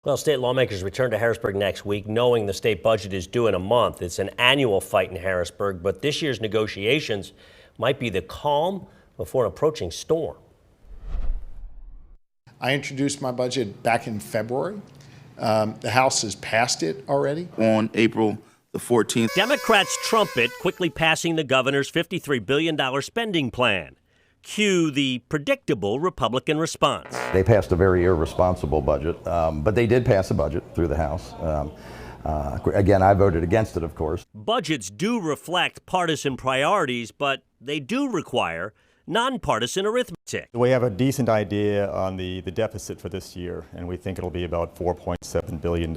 Well, state lawmakers return to Harrisburg next week, knowing the state budget is due in a month. It's an annual fight in Harrisburg, but this year's negotiations might be the calm before an approaching storm. I introduced my budget back in February. The House has passed it already. On April the 14th. Democrats trumpet quickly passing the governor's $53 billion spending plan. Cue the predictable Republican response. They passed a very irresponsible budget, but they did pass a budget through the House. Again, I voted against it, of course. Budgets do reflect partisan priorities, but they do require nonpartisan arithmetic. We have a decent idea on the deficit for this year, and we think it'll be about $4.7 billion.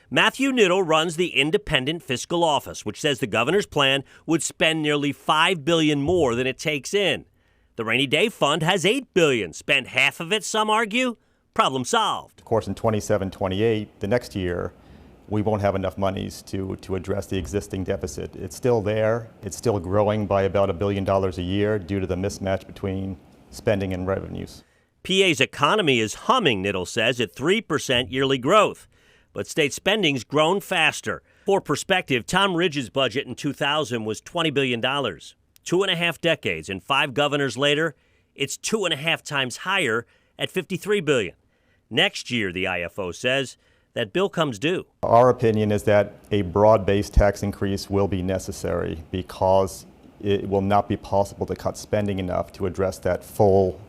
Matthew Niddle runs the Independent Fiscal Office, which says the governor's plan would spend nearly $5 billion more than it takes in. The Rainy Day Fund has $8 billion. Spend half of it, some argue. Problem solved. Of course, in 27-28, the next year, we won't have enough monies to address the existing deficit. It's still there. It's still growing by about $1 billion a year due to the mismatch between spending and revenues. PA's economy is humming, Niddle says, at 3% yearly growth. But state spending's grown faster. For perspective, Tom Ridge's budget in 2000 was $20 billion. 2.5 decades and 5 governors later, it's 2.5 times higher at $53 billion. Next year, the IFO says, that bill comes due. Our opinion is that a broad-based tax increase will be necessary because it will not be possible to cut spending enough to address that full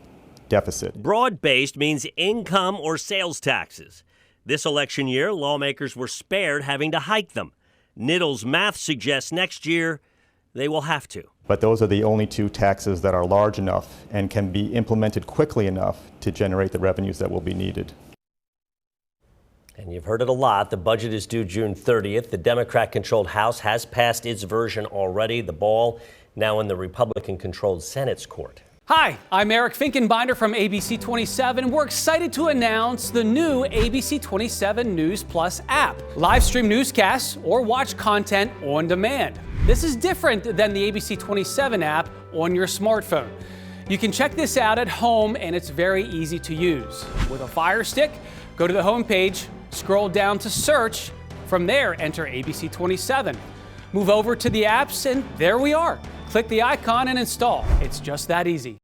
deficit. Broad-based means income or sales taxes. This election year, lawmakers were spared having to hike them. Niddle's math suggests next year they will have to. But those are the only two taxes that are large enough and can be implemented quickly enough to generate the revenues that will be needed. And you've heard it a lot. The budget is due June 30th. The Democrat-controlled House has passed its version already. The ball now in the Republican-controlled Senate's court. Hi, I'm Eric Finkenbinder from ABC 27. We're excited to announce the new ABC 27 News Plus app. Live stream newscasts or watch content on demand. This is different than the ABC 27 app on your smartphone. You can check this out at home, and it's very easy to use. With a Fire Stick, go to the homepage, scroll down to search. From there, enter ABC 27. Move over to the apps, and there we are. Click the icon and install. It's just that easy.